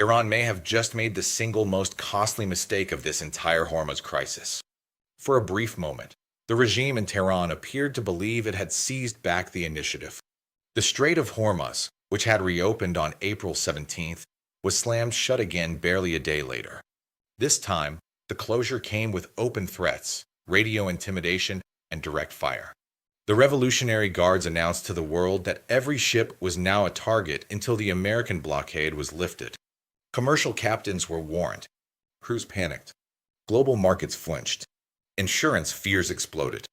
Iran may have just made the single most costly mistake of this entire Hormuz crisis. For a brief moment, the regime in Tehran appeared to believe it had seized back the initiative. The Strait of Hormuz, which had reopened on April 17th, was slammed shut again barely a day later. This time, the closure came with open threats, radio intimidation, and direct fire. The Revolutionary Guards announced to the world that every ship was now a target until the American blockade was lifted. Commercial captains were warned. Crews panicked. Global markets flinched. Insurance fears exploded.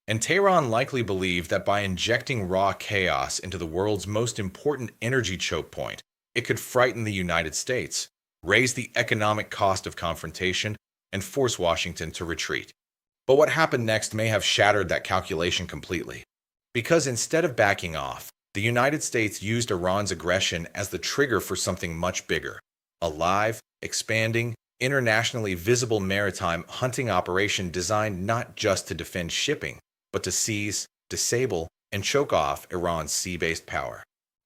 And Tehran likely believed that by injecting raw chaos into the world's most important energy choke point, it could frighten the United States, raise the economic cost of confrontation, and force Washington to retreat. But what happened next may have shattered that calculation completely. Because instead of backing off, the United States used Iran's aggression as the trigger for something much bigger: a live, expanding, internationally visible maritime hunting operation designed not just to defend shipping, but to seize, disable, and choke off Iran's sea-based power.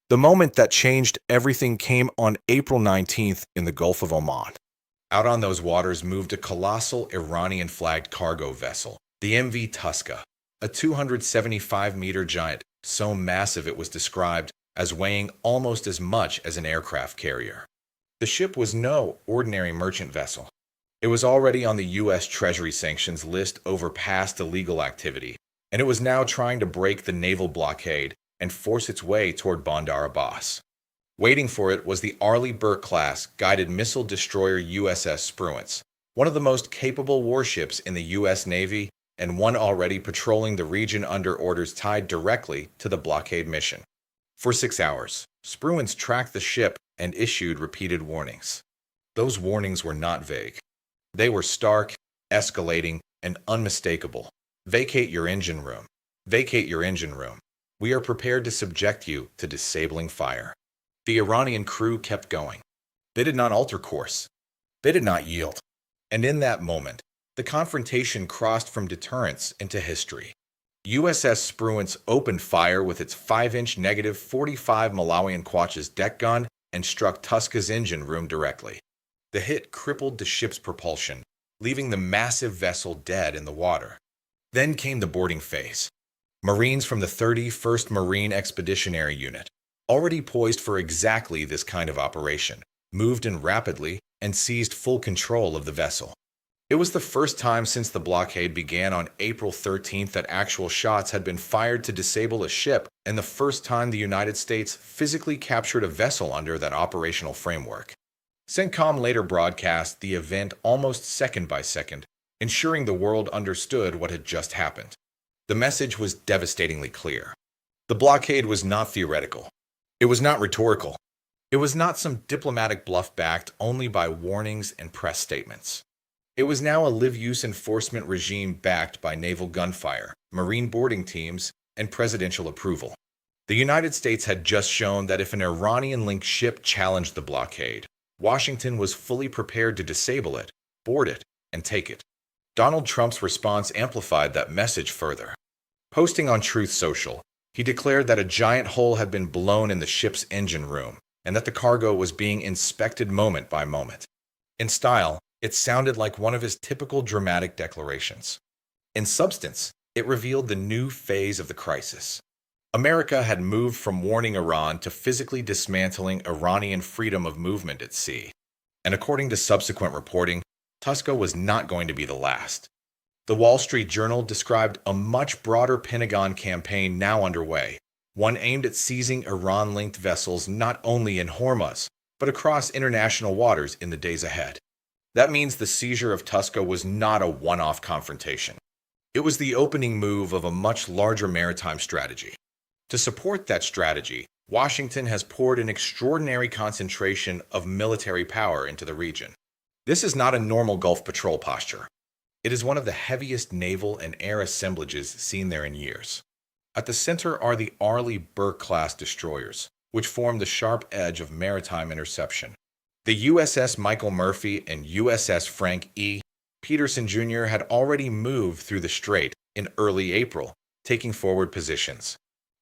The moment that changed everything came on April 19th in the Gulf of Oman. Out on those waters moved a colossal Iranian-flagged cargo vessel, the MV Tuska, a 275-meter giant, so massive it was described as weighing almost as much as an aircraft carrier. The ship was no ordinary merchant vessel. It was already on the U.S. Treasury sanctions list over past illegal activity, and it was now trying to break the naval blockade and force its way toward Bandar Abbas. Waiting for it was the Arleigh Burke-class guided missile destroyer USS Spruance, one of the most capable warships in the U.S. Navy and one already patrolling the region under orders tied directly to the blockade mission. For 6 hours, Spruance tracked the ship and issued repeated warnings. Those warnings were not vague. They were stark, escalating, and unmistakable. Vacate your engine room. Vacate your engine room. We are prepared to subject you to disabling fire. The Iranian crew kept going. They did not alter course. They did not yield. And in that moment, the confrontation crossed from deterrence into history. USS Spruance opened fire with its 5-inch negative .45 Malawian Quach's deck gun and struck Tuska's engine room directly. The hit crippled the ship's propulsion, leaving the massive vessel dead in the water. Then came the boarding phase. Marines from the 31st Marine Expeditionary Unit, already poised for exactly this kind of operation, moved in rapidly and seized full control of the vessel. It was the first time since the blockade began on April 13th that actual shots had been fired to disable a ship, and the first time the United States physically captured a vessel under that operational framework. CENTCOM later broadcast the event almost second by second, ensuring the world understood what had just happened. The message was devastatingly clear. The blockade was not theoretical. It was not rhetorical. It was not some diplomatic bluff backed only by warnings and press statements. It was now a live-use enforcement regime backed by naval gunfire, marine boarding teams, and presidential approval. The United States had just shown that if an Iranian-linked ship challenged the blockade, Washington was fully prepared to disable it, board it, and take it. Donald Trump's response amplified that message further. Posting on Truth Social, he declared that a giant hole had been blown in the ship's engine room and that the cargo was being inspected moment by moment. In style, it sounded like one of his typical dramatic declarations. In substance, it revealed the new phase of the crisis. America had moved from warning Iran to physically dismantling Iranian freedom of movement at sea. And according to subsequent reporting, Tuska was not going to be the last. The Wall Street Journal described a much broader Pentagon campaign now underway, one aimed at seizing Iran-linked vessels not only in Hormuz, but across international waters in the days ahead. That means the seizure of Tuska was not a one-off confrontation. It was the opening move of a much larger maritime strategy. To support that strategy, Washington has poured an extraordinary concentration of military power into the region. This is not a normal Gulf patrol posture. It is one of the heaviest naval and air assemblages seen there in years. At the center are the Arleigh Burke-class destroyers, which form the sharp edge of maritime interception. The USS Michael Murphy and USS Frank E. Peterson Jr. had already moved through the strait in early April, taking forward positions.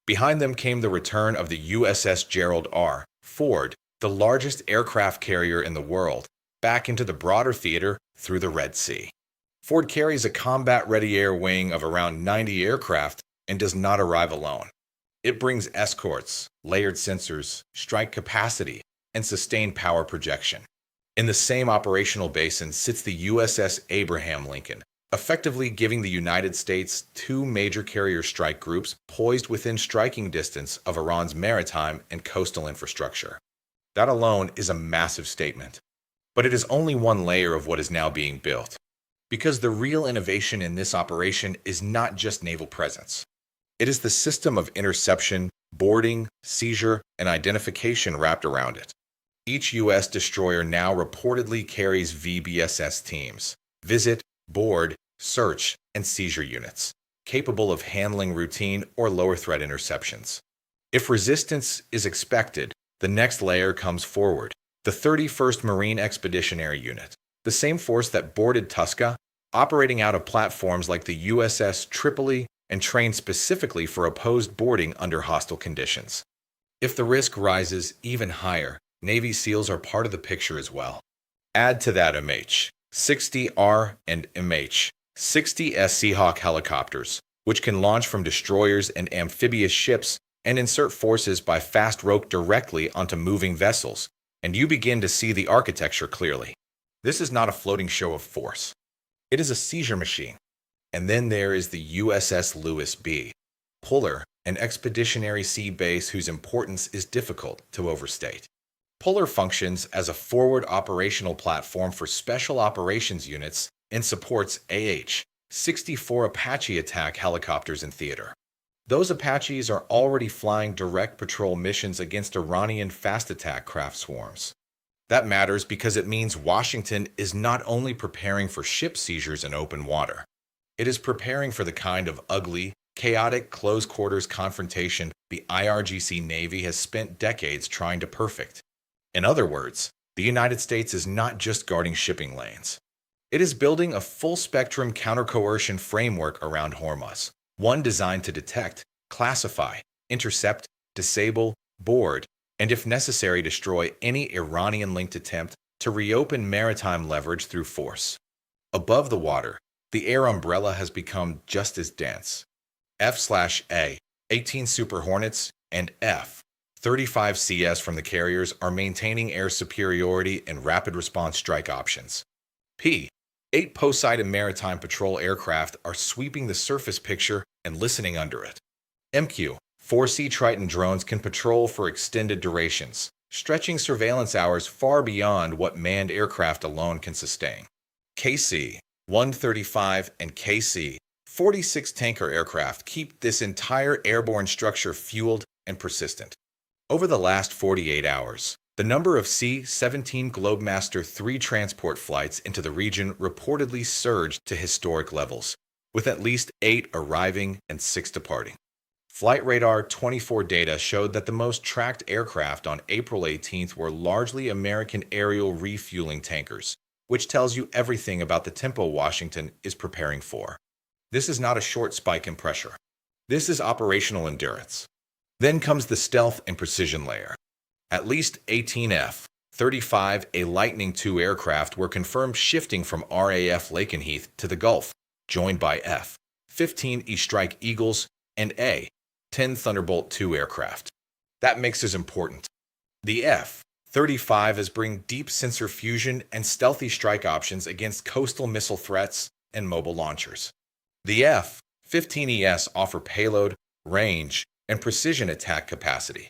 Behind them came the return of the USS Gerald R. Ford the largest aircraft carrier in the world, back into the broader theater through the Red Sea. Ford carries a combat-ready air wing of around 90 aircraft and does not arrive alone. It brings escorts, layered sensors, strike capacity, and sustained power projection. In the same operational basin sits the USS Abraham Lincoln, effectively giving the United States two major carrier strike groups poised within striking distance of Iran's maritime and coastal infrastructure. That alone is a massive statement. But it is only one layer of what is now being built. Because the real innovation in this operation is not just naval presence. It is the system of interception, boarding, seizure, and identification wrapped around it. Each U.S. destroyer now reportedly carries VBSS teams, visit, board, search, and seizure units, capable of handling routine or lower threat interceptions. If resistance is expected, the next layer comes forward, the 31st Marine Expeditionary Unit, the same force that boarded Tusca, operating out of platforms like the USS Tripoli and trained specifically for opposed boarding under hostile conditions. If the risk rises even higher, Navy SEALs are part of the picture as well. Add to that MH-60R and MH-60S Seahawk helicopters, which can launch from destroyers and amphibious ships and insert forces by fast rope directly onto moving vessels, and you begin to see the architecture clearly. This is not a floating show of force. It is a seizure machine. And then there is the USS Lewis B. Puller, an expeditionary sea base whose importance is difficult to overstate. Puller functions as a forward operational platform for special operations units and supports AH-64 Apache attack helicopters in theater. Those Apaches are already flying direct patrol missions against Iranian fast attack craft swarms. That matters because it means Washington is not only preparing for ship seizures in open water, it is preparing for the kind of ugly, chaotic close-quarters confrontation the IRGC Navy has spent decades trying to perfect. In other words, the United States is not just guarding shipping lanes. It is building a full-spectrum counter-coercion framework around Hormuz, one designed to detect, classify, intercept, disable, board, and if necessary destroy any Iranian-linked attempt to reopen maritime leverage through force. Above the water, the air umbrella has become just as dense. F/A, 18 Super Hornets, and F-35CS from the carriers are maintaining air superiority and rapid response strike options. P, 8 Poseidon maritime patrol aircraft are sweeping the surface picture and listening under it. MQ, 4 Sea Triton drones can patrol for extended durations, stretching surveillance hours far beyond what manned aircraft alone can sustain. KC-135 and KC-46 tanker aircraft keep this entire airborne structure fueled and persistent. Over the last 48 hours, the number of C-17 Globemaster III transport flights into the region reportedly surged to historic levels, with at least 8 arriving and 6 departing. Flight Radar 24 data showed that the most tracked aircraft on April 18th were largely American aerial refueling tankers, which tells you everything about the tempo Washington is preparing for. This is not a short spike in pressure. This is operational endurance. Then comes the stealth and precision layer. At least 18 F-35 A Lightning II aircraft were confirmed shifting from RAF Lakenheath to the Gulf, joined by F-15 E Strike Eagles and A-10 Thunderbolt II aircraft. That mix is important. The F-35 is bringing deep sensor fusion and stealthy strike options against coastal missile threats and mobile launchers. The F-15ES offer payload, range, and precision attack capacity.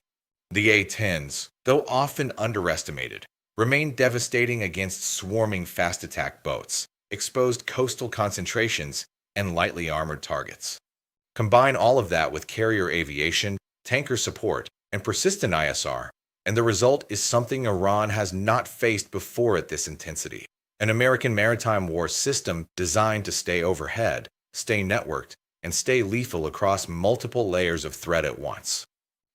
The A-10s, though often underestimated, remain devastating against swarming fast attack boats, exposed coastal concentrations, and lightly armored targets. Combine all of that with carrier aviation, tanker support, and persistent ISR, and the result is something Iran has not faced before at this intensity. An American maritime war system designed to stay overhead, stay networked, and stay lethal across multiple layers of threat at once.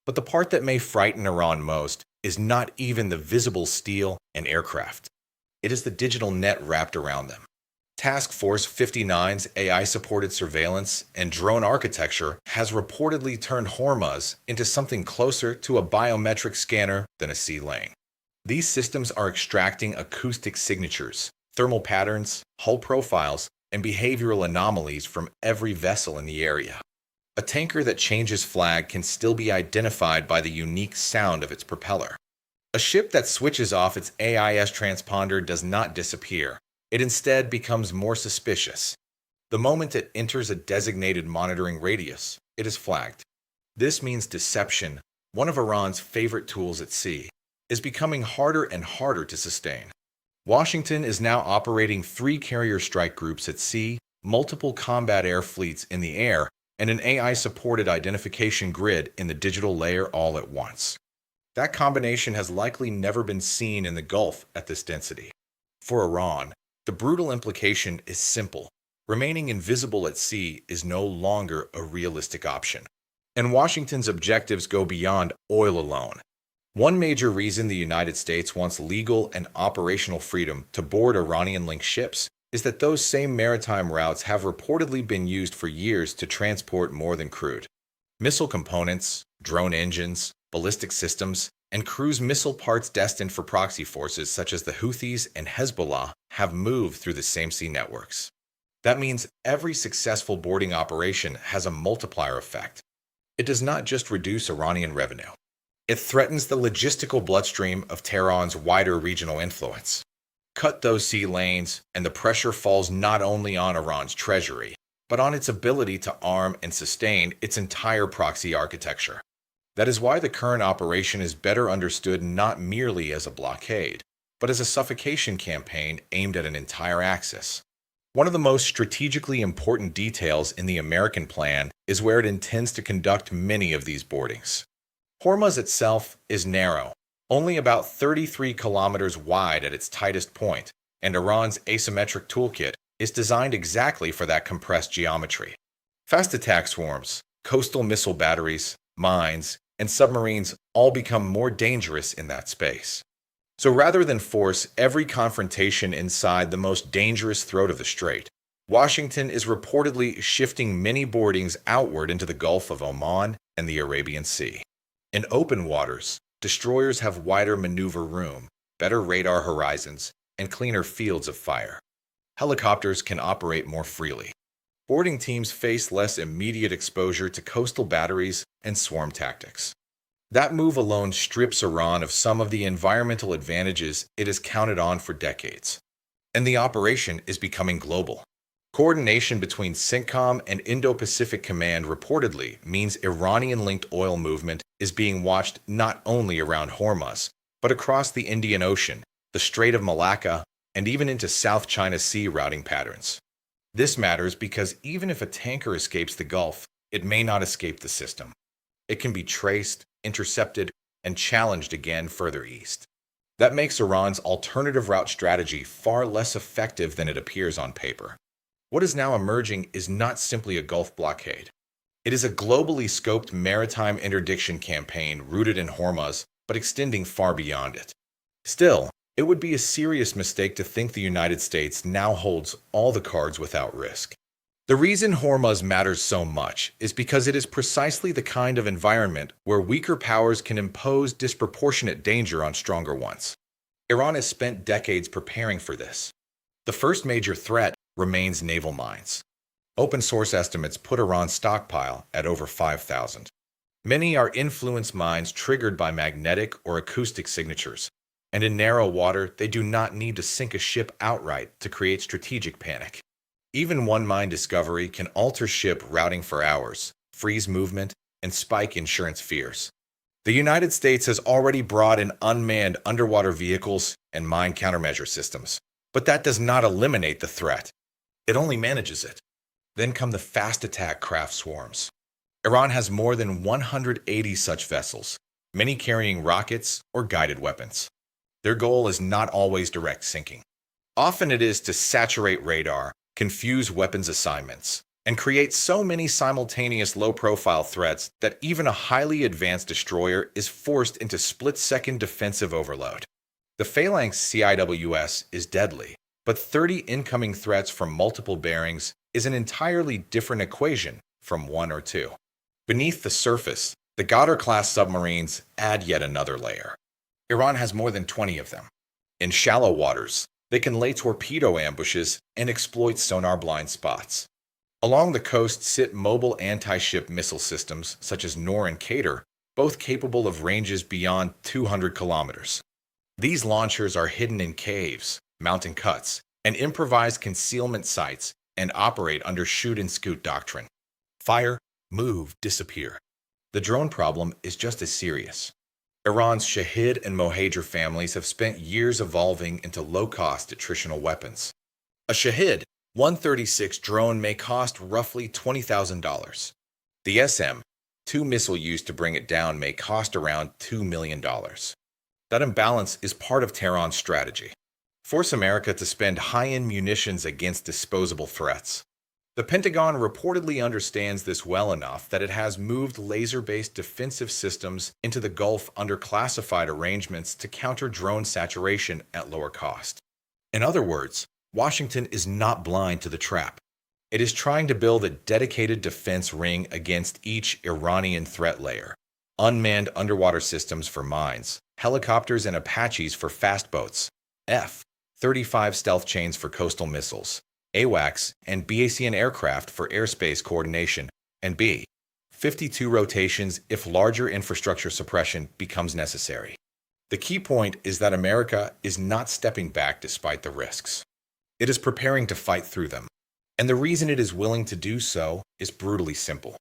But the part that may frighten Iran most is not even the visible steel and aircraft. It is the digital net wrapped around them. Task Force 59's AI-supported surveillance and drone architecture has reportedly turned Hormuz into something closer to a biometric scanner than a sea lane. These systems are extracting acoustic signatures, thermal patterns, hull profiles, and behavioral anomalies from every vessel in the area. A tanker that changes flag can still be identified by the unique sound of its propeller. A ship that switches off its AIS transponder does not disappear. It instead becomes more suspicious. The moment it enters a designated monitoring radius, it is flagged. This means deception, one of Iran's favorite tools at sea, is becoming harder and harder to sustain. Washington is now operating 3 carrier strike groups at sea, multiple combat air fleets in the air, and an AI-supported identification grid in the digital layer all at once. That combination has likely never been seen in the Gulf at this density. For Iran, the brutal implication is simple. Remaining invisible at sea is no longer a realistic option. And Washington's objectives go beyond oil alone. One major reason the United States wants legal and operational freedom to board Iranian-linked ships is that those same maritime routes have reportedly been used for years to transport more than crude. Missile components, drone engines, ballistic systems, and cruise missile parts destined for proxy forces such as the Houthis and Hezbollah have moved through the same sea networks. That means every successful boarding operation has a multiplier effect. It does not just reduce Iranian revenue. It threatens the logistical bloodstream of Tehran's wider regional influence. Cut those sea lanes, and the pressure falls not only on Iran's treasury, but on its ability to arm and sustain its entire proxy architecture. That is why the current operation is better understood not merely as a blockade, but as a suffocation campaign aimed at an entire axis. One of the most strategically important details in the American plan is where it intends to conduct many of these boardings. Hormuz itself is narrow, only about 33 kilometers wide at its tightest point, and Iran's asymmetric toolkit is designed exactly for that compressed geometry. Fast attack swarms, coastal missile batteries, mines, and submarines all become more dangerous in that space. So rather than force every confrontation inside the most dangerous throat of the strait, Washington is reportedly shifting many boardings outward into the Gulf of Oman and the Arabian Sea. In open waters, destroyers have wider maneuver room, better radar horizons, and cleaner fields of fire. Helicopters can operate more freely. Boarding teams face less immediate exposure to coastal batteries and swarm tactics. That move alone strips Iran of some of the environmental advantages it has counted on for decades. And the operation is becoming global. Coordination between CENTCOM and Indo-Pacific Command reportedly means Iranian-linked oil movement is being watched not only around Hormuz, but across the Indian Ocean, the Strait of Malacca, and even into South China Sea routing patterns. This matters because even if a tanker escapes the Gulf, it may not escape the system. It can be traced, intercepted, and challenged again further east. That makes Iran's alternative route strategy far less effective than it appears on paper. What is now emerging is not simply a Gulf blockade. It is a globally scoped maritime interdiction campaign rooted in Hormuz, but extending far beyond it. Still, it would be a serious mistake to think the United States now holds all the cards without risk. The reason Hormuz matters so much is because it is precisely the kind of environment where weaker powers can impose disproportionate danger on stronger ones. Iran has spent decades preparing for this. The first major threat remains naval mines. Open source estimates put Iran's stockpile at over 5,000. Many are influence mines triggered by magnetic or acoustic signatures, and in narrow water, they do not need to sink a ship outright to create strategic panic. Even one mine discovery can alter ship routing for hours, freeze movement, and spike insurance fears. The United States has already brought in unmanned underwater vehicles and mine countermeasure systems, but that does not eliminate the threat. It only manages it. Then come the fast attack craft swarms. Iran has more than 180 such vessels, many carrying rockets or guided weapons. Their goal is not always direct sinking. Often it is to saturate radar, confuse weapons assignments, and create so many simultaneous low-profile threats that even a highly advanced destroyer is forced into split-second defensive overload. The Phalanx CIWS is deadly, but 30 incoming threats from multiple bearings is an entirely different equation from 1 or 2. Beneath the surface, the Goddard-class submarines add yet another layer. Iran has more than 20 of them. In shallow waters, they can lay torpedo ambushes and exploit sonar blind spots. Along the coast sit mobile anti-ship missile systems such as Nor and Qatar, both capable of ranges beyond 200 kilometers. These launchers are hidden in caves, mountain cuts, and improvised concealment sites and operate under shoot and scoot doctrine. Fire, move, disappear. The drone problem is just as serious. Iran's Shahid and Mohajer families have spent years evolving into low-cost attritional weapons. A Shahid 136 drone may cost roughly $20,000. The SM-2 missile used to bring it down may cost around $2 million. That imbalance is part of Tehran's strategy. Force America to spend high-end munitions against disposable threats. The Pentagon reportedly understands this well enough that it has moved laser-based defensive systems into the Gulf under classified arrangements to counter drone saturation at lower cost. In other words, Washington is not blind to the trap. It is trying to build a dedicated defense ring against each Iranian threat layer. Unmanned underwater systems for mines, helicopters and Apaches for fast boats, F-35 stealth chains for coastal missiles, AWACS and BACN aircraft for airspace coordination, and B-52 rotations if larger infrastructure suppression becomes necessary. The key point is that America is not stepping back despite the risks. It is preparing to fight through them. And the reason it is willing to do so is brutally simple.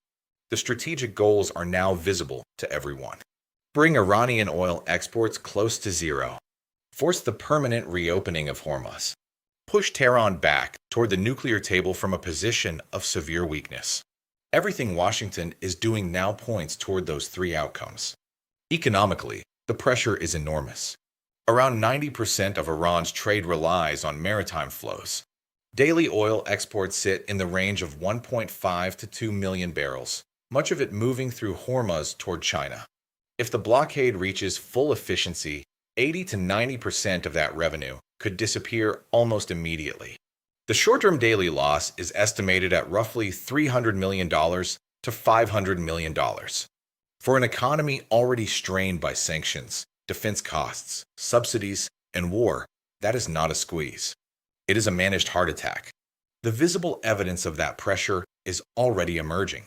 The strategic goals are now visible to everyone. Bring Iranian oil exports close to zero. Force the permanent reopening of Hormuz. Push Tehran back toward the nuclear table from a position of severe weakness. Everything Washington is doing now points toward those three outcomes. Economically, the pressure is enormous. Around 90% of Iran's trade relies on maritime flows. Daily oil exports sit in the range of 1.5 to 2 million barrels, much of it moving through Hormuz toward China. If the blockade reaches full efficiency, 80 to 90% of that revenue could disappear almost immediately. The short-term daily loss is estimated at roughly $300 million to $500 million. For an economy already strained by sanctions, defense costs, subsidies, and war, that is not a squeeze. It is a managed heart attack. The visible evidence of that pressure is already emerging.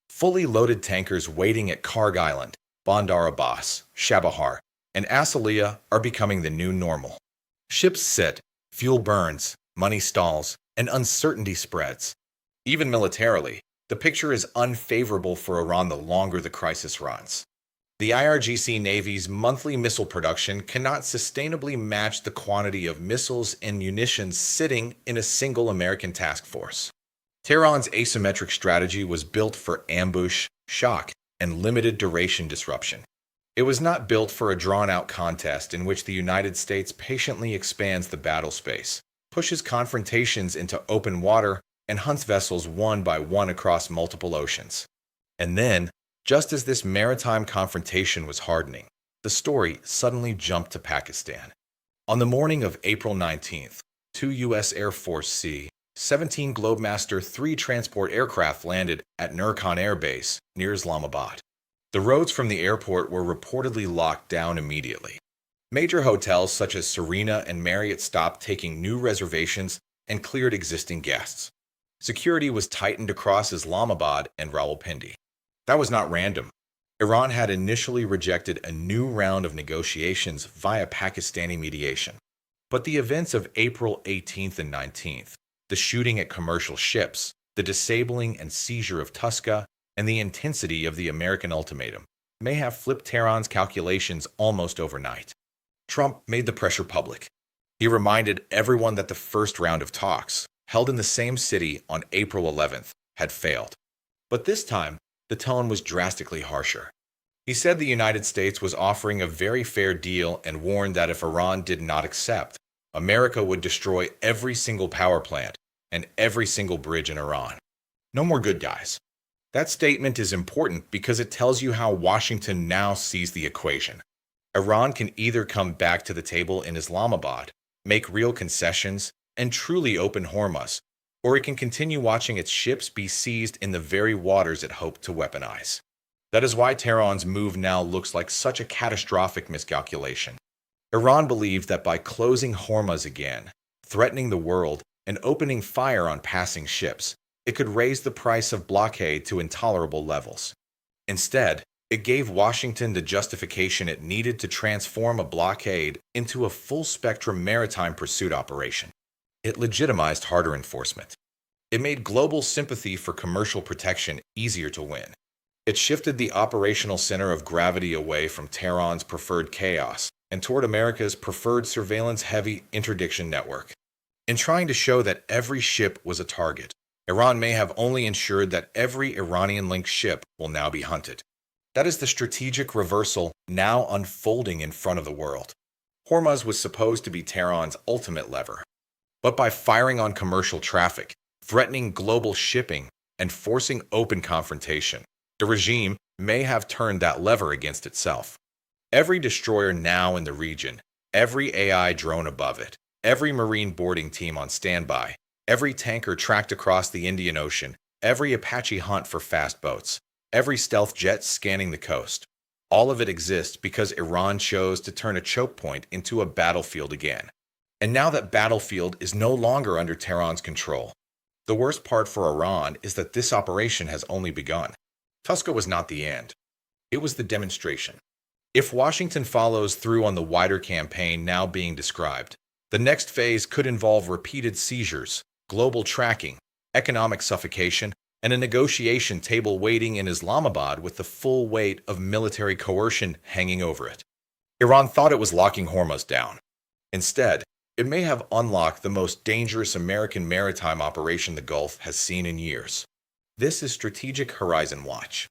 Fully loaded tankers waiting at Karg Island, Bandar Abbas, Chabahar, and Asaliya are becoming the new normal. Ships sit, fuel burns, money stalls, and uncertainty spreads. Even militarily, the picture is unfavorable for Iran the longer the crisis runs. The IRGC Navy's monthly missile production cannot sustainably match the quantity of missiles and munitions sitting in a single American task force. Tehran's asymmetric strategy was built for ambush, shock, and limited duration disruption. It was not built for a drawn-out contest in which the United States patiently expands the battle space, pushes confrontations into open water, and hunts vessels one by one across multiple oceans. And then, just as this maritime confrontation was hardening, the story suddenly jumped to Pakistan. On the morning of April 19th, two U.S. Air Force C-17 Globemaster III transport aircraft landed at Nurkan Air Base near Islamabad. The roads from the airport were reportedly locked down immediately. Major hotels such as Serena and Marriott stopped taking new reservations and cleared existing guests. Security was tightened across Islamabad and Rawalpindi. That was not random. Iran had initially rejected a new round of negotiations via Pakistani mediation. But the events of April 18th and 19th, the shooting at commercial ships, the disabling and seizure of Tuska, and the intensity of the American ultimatum may have flipped Tehran's calculations almost overnight. Trump made the pressure public. He reminded everyone that the first round of talks, held in the same city on April 11th, had failed. But this time, the tone was drastically harsher. He said the United States was offering a very fair deal and warned that if Iran did not accept, America would destroy every single power plant and every single bridge in Iran. No more good guys. That statement is important because it tells you how Washington now sees the equation. Iran can either come back to the table in Islamabad, make real concessions, and truly open Hormuz, or it can continue watching its ships be seized in the very waters it hoped to weaponize. That is why Tehran's move now looks like such a catastrophic miscalculation. Iran believed that by closing Hormuz again, threatening the world, and opening fire on passing ships, it could raise the price of blockade to intolerable levels. Instead, it gave Washington the justification it needed to transform a blockade into a full-spectrum maritime pursuit operation. It legitimized harder enforcement. It made global sympathy for commercial protection easier to win. It shifted the operational center of gravity away from Tehran's preferred chaos and toward America's preferred surveillance-heavy interdiction network. In trying to show that every ship was a target, Iran may have only ensured that every Iranian-linked ship will now be hunted. That is the strategic reversal now unfolding in front of the world. Hormuz was supposed to be Tehran's ultimate lever. But by firing on commercial traffic, threatening global shipping, and forcing open confrontation, the regime may have turned that lever against itself. Every destroyer now in the region, every AI drone above it, every marine boarding team on standby, every tanker tracked across the Indian Ocean, every Apache hunt for fast boats, every stealth jet scanning the coast. All of it exists because Iran chose to turn a choke point into a battlefield again. And now that battlefield is no longer under Tehran's control. The worst part for Iran is that this operation has only begun. Tuska was not the end. It was the demonstration. If Washington follows through on the wider campaign now being described, the next phase could involve repeated seizures, global tracking, economic suffocation, and a negotiation table waiting in Islamabad with the full weight of military coercion hanging over it. Iran thought it was locking Hormuz down. Instead, it may have unlocked the most dangerous American maritime operation the Gulf has seen in years. This is Strategic Horizon Watch.